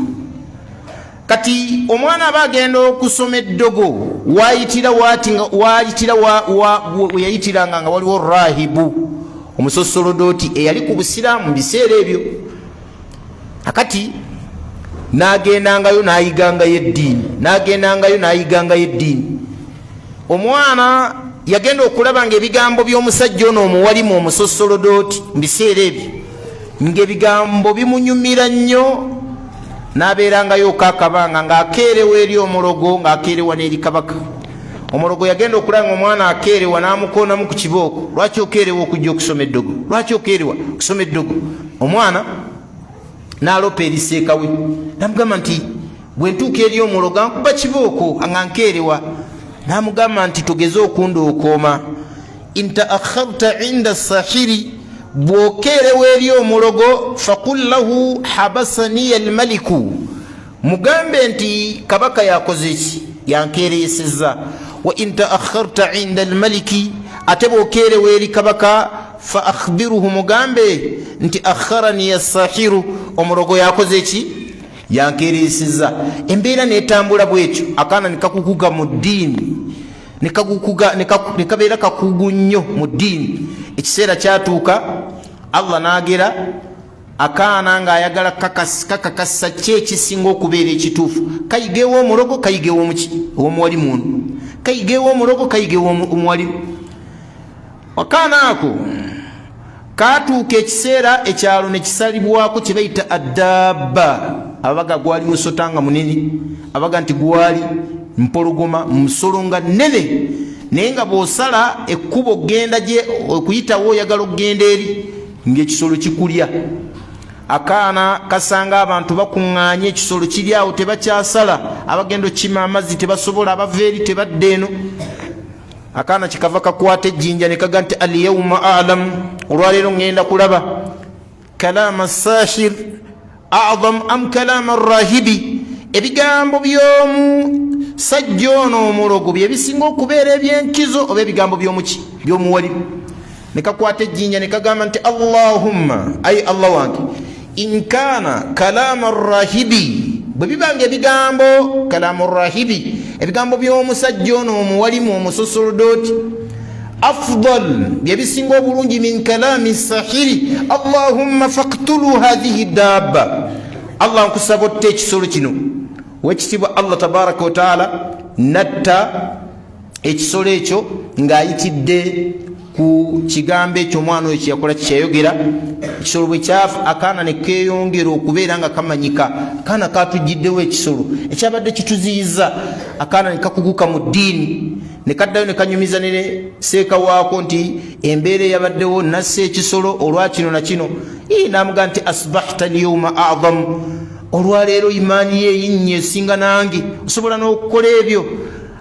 kati omwana aba agenda okusoma eddogo wayitira weyayitiranga nga waliwo rahibu omusosolodooti eyali ku busiraamu mu biseera ebyo. akati n'agendangayo n'ayigangayo eddiini omwana yagenda okulaba ng'ebigambo by'omusajja ono omuwalimu omusosolodooti mu biseera ebyo ng'ebigambo bimunyumira nnyo n'abeerangayo okakabanga ng'akeerewa eri omulogo ng'akeerewa n'eri kabaka. omulogo yagenda okulaba omwana akeerewa n'amukoonamu ku kibooko. lwaki okeerewa okujja okusoma eddogo? lwaki okeerewa okusoma eddogo? omwana n'alopa eriseeka we n'amugamba nti bwe ntuuka eri omulogo ankuba kibooko nga nkeerewa. n'amugamba nti togeze okundookooma intaakharta inda sahiri bw'okeerewa eri omulogo faqul lahu habasaniya almaliku mugambe nti kabaka yakoze ki yankeereyesezza. wa intaakharta inda almaliki ate bw'okeerewa eri kabaka fa akhbiruhu mugambe nti akharani asahiru omulogo yakoze ki yankeereyesezza. embeera n'etambula bwetyo akaana nikakukuga mu ddiini nekabeera kakugu nnyo mu ddiini. ekiseera kyatuuka allah n'agera akaana ng'ayagala kakakasa ki ekisinga okubeera ekituufu. kayigeewo omulogo kayigeewo omuwalimu ono kayigeewo omulogo kayigeewo omuwalimu. akaana ako katuuka ekiseera ekyalo ne kisalibwako kye bayita addaabba. abaga gwali musotanga munene abaga nti gwali mpologoma musolonga nene naye nga bw'osala ekkubo genda gye okuyitawo oyagala okugenda eri ng'ekisolo kikulya. akaana kasanga abantu bakuŋŋaanye ekisolo kiri awo tebakyasala abagenda okima amazzi tebasobola abava eri tebadda eno. akaana kikava kakwata ejjinja ne kaga nti alyawma alam olwaleero ŋŋenda kulaba kalaama sahir a'zam am kalaama rahibi ebigambo by'omusajja ono omulogo bye bisinga okubeera eby'enkizo oba ebigambo by'omuwalimu. ne kakwata ejjinja ne kagamba nti allahumma ayi allah wange in kaana kalaama rahibi bwe bibanga ebigambo kalaamu rahibi ebigambo by'omusajja ono omuwalimu omusosolodooti afdal byebisinga obulungi min kalaami sahiri allahumma faqtulu hadhihi dabba allah nkusaba otta ekisolo kino. wekitibwa allah tabaraka wa taala natta ekisolo ekyo ng'ayitidde ku kigambo ekyo omwana oyo kyeyakola kikyayogera. ekisolo bwe kyafa akaana ne keeyongera okubeera nga kamanyika. akaana katujjiddewo ekisolo ekyabadde kituziyiza akaana ne kakuguka mu ddiini ne kaddayo ne kanyumiza ne seeka waako nti embeera eyabaddewo nassa ekisolo olwa kino na kino. n'amugaa nti asbahta alyawma a'zam olwaleero imaani ye eyinnye esinga nange osobola n'okukola ebyo.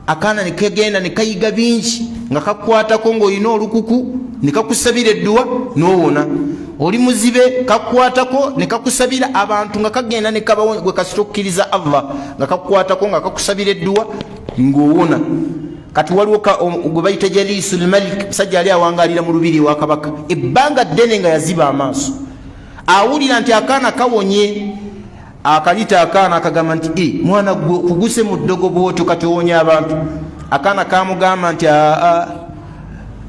akaana ne kagenda ne kayiga bingi nga kakwatako ng'olina olukuku ne kakusabira edduwa n'owona. oli muzibe kakwatako ne kakusabira abantu nga kagenda ne kabawo gwe kasita okukkiriza allah nga kakwatako nga kakusabira edduwa ng'owona. kati waliwo gwe bayita jalisul malik musajja ali awangalira mu lubiri wa kabaka ebbanga ddene nga yaziba amaaso awulira nti akaana kawonye. akalita akaana akagamba nti mwana gwe kuguse mu ddogo bwotyo kati owonya abantu. akaana kamugamba nti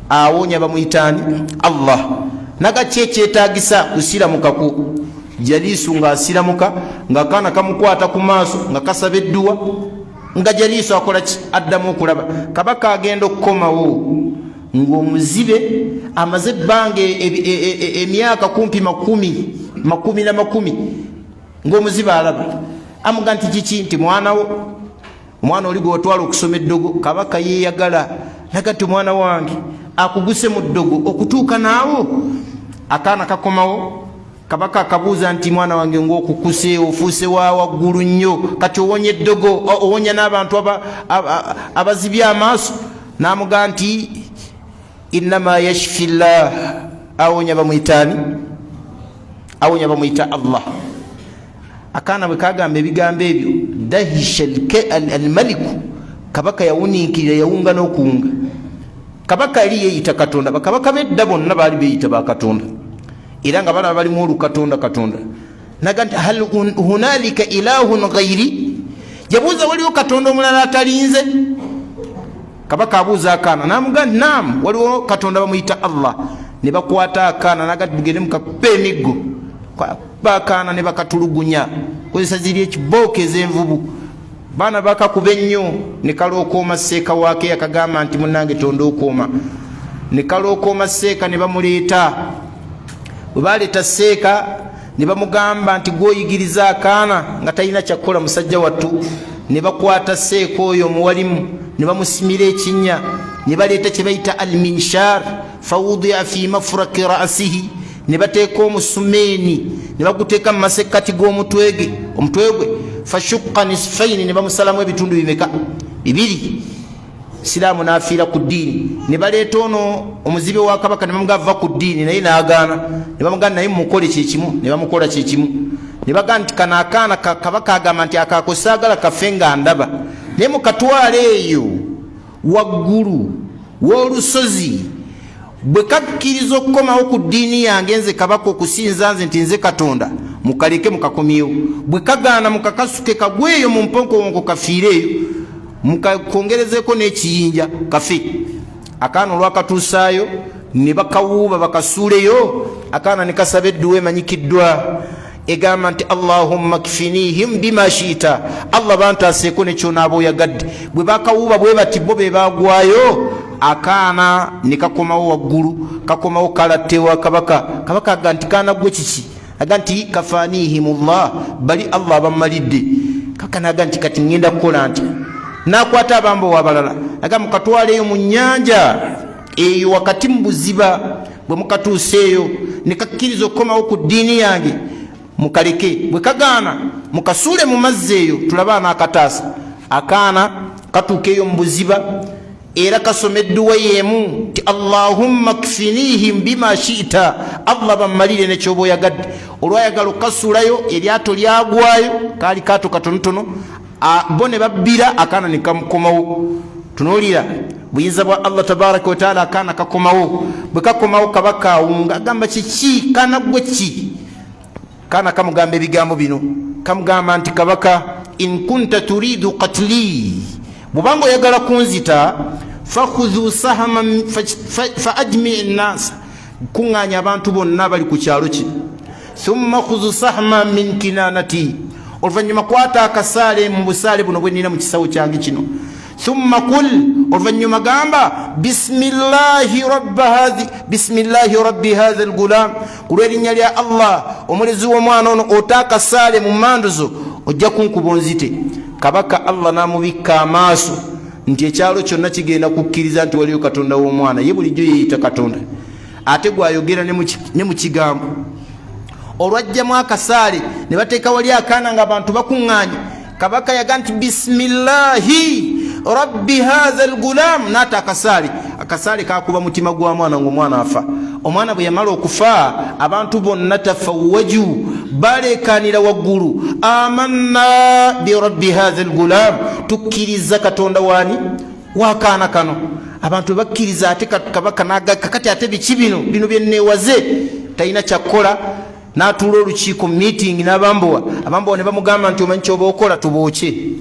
awonya bamuyitaani allah nagaki ekyetaagisa kusiramukaku. jaliisu ng'asiramuka ng'akaana kamukwata ku maaso nga kasaba edduwa nga jaliisu akola ki addamu okulaba. kabaka agenda okukomawo ng'omuzibe amaze ebbanga emyaka kumpi makumi na makumi ng'omuzibe alaba. amuga nti kiki nti omwana oli gw'otwala okusoma eddogo kabaka yeeyagala naga nti omwana wange akuguse mu ddogo okutuuka naawo. akaana kakomawo kabaka akabuuza nti mwana wange ng'okukuse ofuuse wa waggulu nnyo kati owonye eddogo owonya n'abantu abazibya amaaso n'amugaa nti innama yashfi llah awonya bamuyitaani awonya bamuyita Allah. Akaana bwe kagamba ebigambo ebyo dahisha almaliku kabaka yawuniikirira yawunga n'okuwunga. Kabaka yali yeeyita Katonda, bakabaka bedda bonna baali beeyita ba Katonda era nga balaba balimu olukatonda Katonda. Naga nti hal hunalika ilahun ghairi, yabuuza waliwo Katonda omulala atalinze? Kabaka abuuza akaana n'amugaa nti naam waliwo Katonda bamuyita Allah. Ne bakwata akaana naga nti mugende mukakupa emiggo, akaana ne bakatulugunya kozesa ziri ekibooka ez'envubu. Baana bakakuba ennyo ne kalookooma Seeka waake akagamba nti munnange tonda okooma. Ne kalookooma Seeka ne bamuleeta. Bwe baleeta Seeka ne bamugamba nti gw'oyigiriza akaana nga talina kyakkola musajja wattu. Ne bakwata Seeka oyo omuwalimu ne bamusimira ekinnya ne baleeta kye bayita alminshar fawudia fi mafuraki ra'sihi, ne bateeka omusumeeni ne baguteeka mu masekkati g'omutwe gwe fashukka nisfaini, ne bamusalamu ebitundu bimeka? Bibiri. Siraamu n'afiira ku ddiini. Ne baleeta ono omuzibe wa kabaka ne bamugaa va ku ddiini naye n'agaana. Ne bamugaa naye mumukole kyekimu, ne bamukola kyekimu. Ne bagaa nti kano akaana kabaka agamba nti akaako saagala kafe nga ndaba, naye mukatwala eyo waggulu w'olusozi bwe kakkiriza okukomawo ku ddiini yange nze kabaka okusinza nze nti nze Katonda, mukaleke mukakomyewo. Bwe kagaana mukakasuke kagweyo mu mponkonko kafiireeyo, mukakongerezeeko n'ekiyinja kafe. Akaana olwakatuusaayo ne bakawuuba bakasuuleyo. Akaana ne kasaba edduwa emanyikiddwa egamba nti Allahumma kfinihim bima shiita, Allah bantaaseeko nekyonaaba oyagadde. Bwe bakawuuba bwe bati bo be bagwayo, akaana ne kakomawo waggulu, kakomawo kalattewa kabaka. Kabaka aga nti kaana gwe kiki? Aga nti kafanihimullah, bali Allah abamalidde. Kakana aga nti kati ngenda kukola ntya? N'akwata abambowa abalala aga mukatwaleeyo mu nnyanja eyo wakati mu buziba. Bwe mukatuuseeyo ne kakkiriza okukomawo ku ddiini yange, mukaleke. Bwe kagaana mukasuule mu mazzi eyo tulaba n'akataasa. Akaana katuuka eyo mu buziba era kasoma edduwa yeemu ti Allahumma kfinihim bima shiita, Allah bammalire nekyoba oyagadde. Olwayagala okukasuulayo eryato lyagwayo, kaali kaato katonotono, bo ne babbira, akaana ne kamukomawo. Tunuulira buyinza bwa Allah tabaraka wa taala, akaana kakomawo. Bwe kakomawo kabaka awunga agamba kiki? Kaana gwe ki? Kaana kamugamba ebigambo bino, kamugamba nti kabaka, in kunta turidu qatli, bw'obanga oyagala kunzita, fakhudhu sahaman fa ajmi nnaasa, kuŋŋaanya abantu bonna bali ku kyalo ki. Thumma khudhu sahman min kinanati, oluvannyuma kwata akasaale mu busaale buno bwe nnina mu kisawo kyange kino. Thumma qul, oluvannyuma gamba bismillahi rabbi hadha algulam, ku lw'erinnya lya Allah omulezi w'omwana ono, ota akasaale mu mmandu zo ojja kunkuba onzite. Kabaka Allah n'amubikka amaaso nti ekyalo kyonna kigenda kukkiriza nti waliyo Katonda w'omwana. Ye bulijjo yeeyita Katonda, ate gwayogera ne mu kigambo. Olwajjamu akasaale ne bateeka wali akaana ng'abantu bakuŋŋaanye. Kabaka yaga nti bismillahi rabbi hadha algulam, naata akasaale. Akasaale kakuba mutima gwa mwana ng'omwana afa. Omwana bwe yamala okufa, abantu bonna tafawwaju, baleekaanira waggulu, amanna bi rabbi hadha algulam, tukkiriza Katonda waani? Wakaana kano. Abantu bakkiriza, ate kabaka n'agakka kati ate biki bino bye neewaze, talina kyakkola. N'atuula olukiiko mu meeting n'abambowa. Abambowa ne bamugamba nti omanyi kyoba okola, tubookye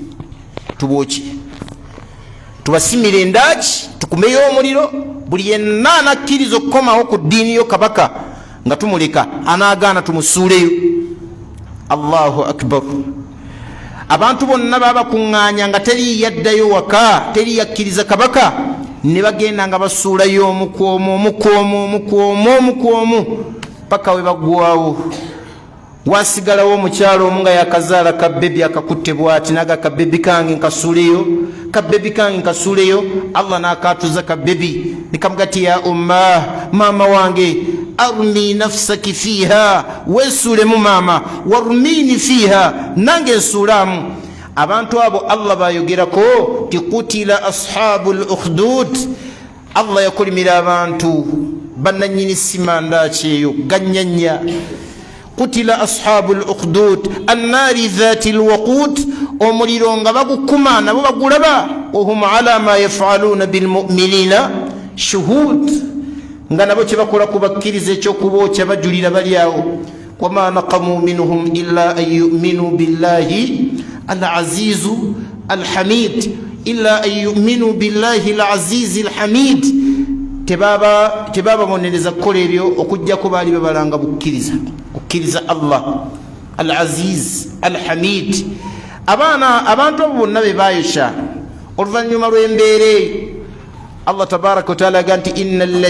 tubasimire endaaki, tukumeyo omuliro, buli yenna anakkiriza okukomawo ku ddiini yo kabaka nga tumuleka, anaagaana tumusuuleyo. Allahu akbar. Abantu bonna baba kuŋŋaanya nga teri yaddayo waka, teri yakkiriza kabaka. Ne bagenda nga basuulayo omukwomu paka we baggwawo. wasigalawo omukyalo omu nga yakazaala kabebi akakutte bwati naga kabebi kange nkasuuleyo Allah nakatuza kabebi nikamugati ya umma mama wange armi nafsaki fiha wesuulemu mama warmini fiha nange nsuulamu abantu abo Allah bayogerako tikutila ashabul ukhdud Allah yakolimira abantu bananyini simanda kyeyo ganyanya kutila ashabul ukhdud annari dhati alwaqut omuliro nga bagukuma nabo bagulaba wahum ala ma yafaluna bilmu'minina shuhud nga nabo kyebakola kubakkiriza ekyokubookya bajulira bali awo wama naqamu minhum illa an yu'minu billahi al-azizu al-hamid illa an yu'minu billahi al-azizi al-hamid tebaba bonereza kukola ebyo okujjako baali babalanga bukkiriza Allah al-aziz al-hamid abantu abo bonna be bayosha oluvannyuma lw'embeere Allah tabaraka wa taala aganti innal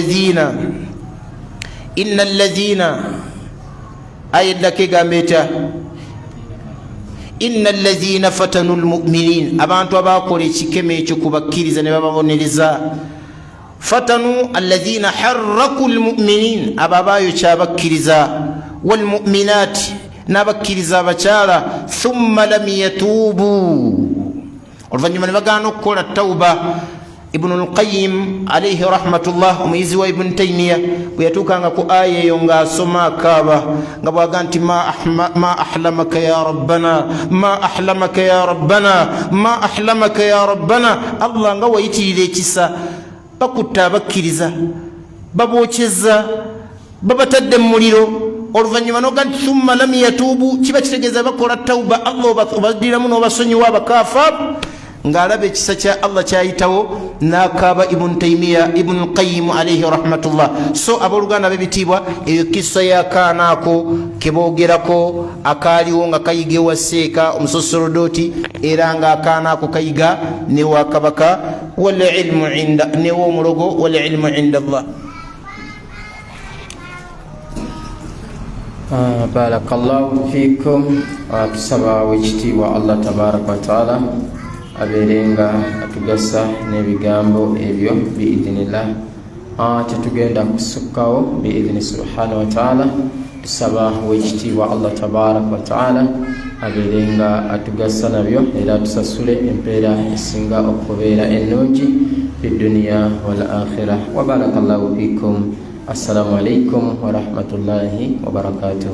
ladhina ayeddako egamba etya innal ladhina fatanu almu'minin abantu abakola ekikeme ekyo kubakkiriza ne bababonereza fatanu alladhina harraku almu'minin ababayo kyabakkiriza walmu'minat nabakkiriza abakyala thumma lam yatubu oluvannyuma ne bagaana okukola tawba ibn al-qayyim alayhi rahmatullah omuyizi wa ibn taymiya bwe yatuukanga ku aya eyo ng'asoma akaaba nga bwaga nti ma ahlamaka ya rabbana ma ahlamaka ya rabbana ma ahlamaka ya rabbana Allah nga wayitirira ekisa bakutta abakkiriza babokyeza babatadde mu muliro oluvannyuma noga nti thumma lam yatubu kiba kitegeeza bakola tawba Allah obaddiramu n'obasonyiwa abakaafa ng'alaba ekisa kya Allah kyayitawo n'akaaba ibn taymiya ibn qayyim alayhi rahmatullah so abooluganda b'ebitiibwa eyo kisa y'akaana ako keboogerako akaaliwo nga kayiga ewa seeka omusosorodooti era ng'akaana ako kayiga newa kabaka newa omulogo wal ilmu inda Allah. Barakallahu fikum. Tusaba wekitiibwa Allah tabaraka wa taala abeerenga atugasa n'ebigambo ebyo biidhinillah tetugenda kusukkawo biidhini subhanahu wa taala. Tusaba wekitiibwa Allah tabaraka wa taala abeerenga atugasa nabyo era tusasule empeera esinga okubeera ennungi fi dunya wal akhirah. Wa barakallahu fikum. Assalamu alaikum wa rahmatullahi wa barakatuh.